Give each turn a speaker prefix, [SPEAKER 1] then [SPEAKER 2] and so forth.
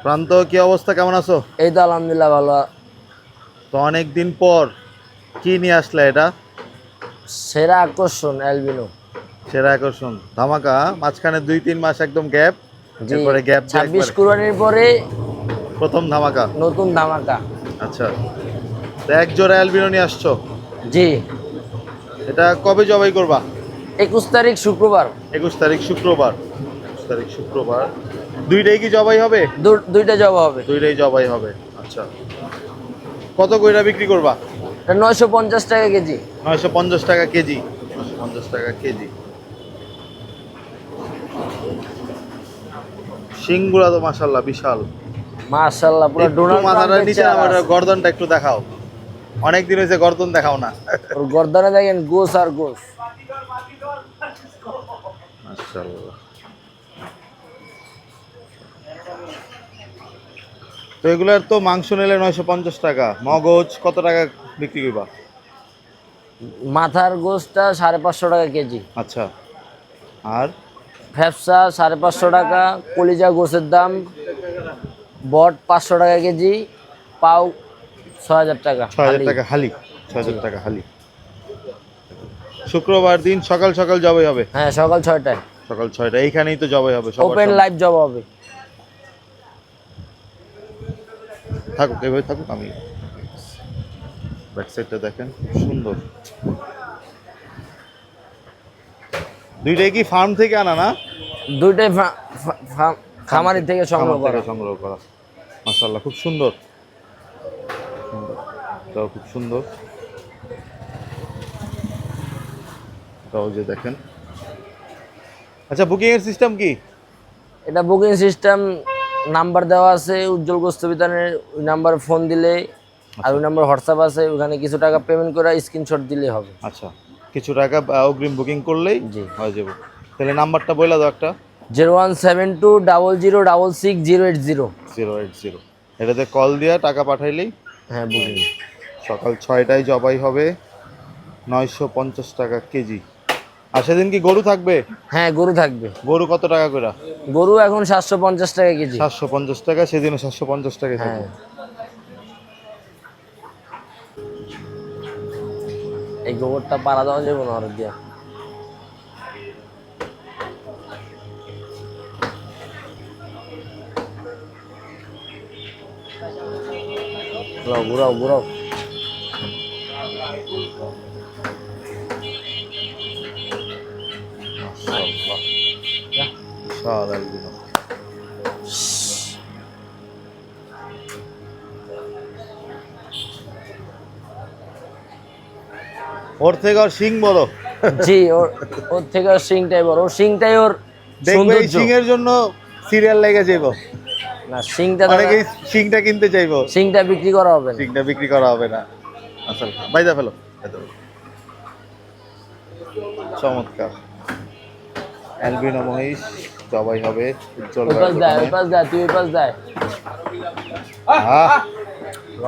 [SPEAKER 1] প্রান্ত, কি অবস্থা, কেমন আছো?
[SPEAKER 2] এই তো আলহামদুলিল্লাহ ভালো।
[SPEAKER 1] তো অনেক দিন পর কি নিয়ে আসলে এটা?
[SPEAKER 2] সেরা আকর্ষণ অ্যালবিনো।
[SPEAKER 1] সেরা আকর্ষণ ধামাকা, মাঝখানে 2-3 মাস একদম গ্যাপ,
[SPEAKER 2] জি,
[SPEAKER 1] এরপরে গ্যাপ দিয়ে
[SPEAKER 2] 26
[SPEAKER 1] একবার
[SPEAKER 2] কুরবানির পরে
[SPEAKER 1] প্রথম ধামাকা।
[SPEAKER 2] নতুন ধামাকা।
[SPEAKER 1] আচ্ছা, তো এক জোড়া অ্যালবিনো নিয়ে আসছো।
[SPEAKER 2] জি,
[SPEAKER 1] এটা কবে জবাই করবা?
[SPEAKER 2] 21 তারিখ শুক্রবার।
[SPEAKER 1] 21 তারিখ শুক্রবার। 21 তারিখ শুক্রবার। দুইটাই কি জবাই হবে?
[SPEAKER 2] দুইটা জবা হবে।
[SPEAKER 1] দুইটাই জবাই হবে। আচ্ছা, কত কইরা বিক্রি করবা?
[SPEAKER 2] এটা 950 টাকা কেজি।
[SPEAKER 1] 950 টাকা কেজি। 950 টাকা কেজি। শিংগুলা তো মাশাল্লাহ বিশাল।
[SPEAKER 2] মাশাআল্লাহ, পুরো
[SPEAKER 1] একটু
[SPEAKER 2] ডোনাল্ড
[SPEAKER 1] মাথাটা
[SPEAKER 2] ট্রাম্পের
[SPEAKER 1] নিচে
[SPEAKER 2] চেহারা
[SPEAKER 1] আমার
[SPEAKER 2] আছে।
[SPEAKER 1] গর্দনটা একটু দেখাও। অনেকদিন হয়েছে গর্দন দেখাও না।
[SPEAKER 2] ওর গর্দনে দেখেন গোস আর গোস।
[SPEAKER 1] মাশাআল্লাহ। তো এগুলার তো মাংস নিলে 950 টাকা, মগজ কত টাকা বিক্রি করবা?
[SPEAKER 2] মাথার গোসটা 550 টাকা কেজি।
[SPEAKER 1] আচ্ছা, আর
[SPEAKER 2] ফ্যাপসা 550 টাকা। কলিজা গোসের দাম বট 500 টাকা কেজি। পাও 6000 টাকা
[SPEAKER 1] 6000
[SPEAKER 2] হালি।
[SPEAKER 1] টাকা হালি।
[SPEAKER 2] জি,
[SPEAKER 1] 6000 টাকা হালি। শুক্রবার দিন সকাল সকাল জবাই হবে।
[SPEAKER 2] হ্যাঁ, সকাল 6টায়
[SPEAKER 1] সকাল 6টা এইখানেই তো জবাই হবে সবার
[SPEAKER 2] ওপেন
[SPEAKER 1] সামনে।
[SPEAKER 2] লাইভ জবা হবে।
[SPEAKER 1] থাকুক, এভাবে থাকুক, আমি ব্যাক সাইডটা দেখেন, খুব সুন্দর। দুইটাই কি ফার্ম থেকে আনা না?
[SPEAKER 2] দুইটাই খামারি থেকে সংগ্রহ
[SPEAKER 1] খামার
[SPEAKER 2] করা।
[SPEAKER 1] থেকে সংগ্রহ করা। মাশাআল্লাহ, খুব সুন্দর। সুন্দর। এটাও খুব সুন্দর। এটাও যে দেখেন। আচ্ছা, বুকিং এর সিস্টেম কি?
[SPEAKER 2] এটা বুকিং সিস্টেম, নাম্বার দেওয়া আছে উজ্জ্বল গোস্ত বিতানের। ওই নাম্বারে ফোন দিলে আর ওই নাম্বার হোয়াটসঅ্যাপ আছে, ওখানে কিছু টাকা পেমেন্ট করে স্ক্রিনশট দিলেই হবে।
[SPEAKER 1] আচ্ছা, কিছু টাকা অগ্রিম বুকিং করলেই
[SPEAKER 2] জি,
[SPEAKER 1] হয়ে যাবে। তাহলে নাম্বারটা বলে দাও একটা।
[SPEAKER 2] 017200066080।
[SPEAKER 1] 080, এটাতে কল দিয়া টাকা পাঠাইলেই।
[SPEAKER 2] হ্যাঁ, বুকিং।
[SPEAKER 1] সকাল 6টায় জবাই হবে। 950 টাকা কেজি। আর সেদিন কি গরু থাকবে?
[SPEAKER 2] হ্যাঁ, গরু থাকবে।
[SPEAKER 1] গরু কত টাকা করে?
[SPEAKER 2] গরু এখন 750 টাকা কেজি।
[SPEAKER 1] 750 টাকা, সেদিনও 750 টাকায়
[SPEAKER 2] হ্যাঁ,
[SPEAKER 1] থাকবে।
[SPEAKER 2] এই গোবরটা পাড়া দেওয়া যাবে না আর দিয়া। ঘুরাও ঘুরাও ঘুরাও।
[SPEAKER 1] মাশাআল্লাহ, বিশাল অ্যালবিনো। ওর থেকে আর শিং বড়।
[SPEAKER 2] জি, ওর ওর থেকে ওর শিংটাই বড়। ওর শিংটাই ওর
[SPEAKER 1] দেখবে এই
[SPEAKER 2] সৌন্দর্য।
[SPEAKER 1] শিংয়ের জন্য সিরিয়াল লেগে যাইবো।
[SPEAKER 2] না, শিংটা
[SPEAKER 1] অনেকেই শিংটা কিনতে চাইবো।
[SPEAKER 2] শিংটা বিক্রি করা হবে না।
[SPEAKER 1] শিংটা বিক্রি করা হবে না। আচ্ছা, বাইদা ফেলো, বাইদা ফেলো। চমৎকার অ্যালবিনো মহিষ জবাই হবে উজ্জ্বল
[SPEAKER 2] ওই পাশ দেয়, ওই পাশ দেয়, তুই ওই পাশ দেয়।
[SPEAKER 1] আহ,
[SPEAKER 2] ল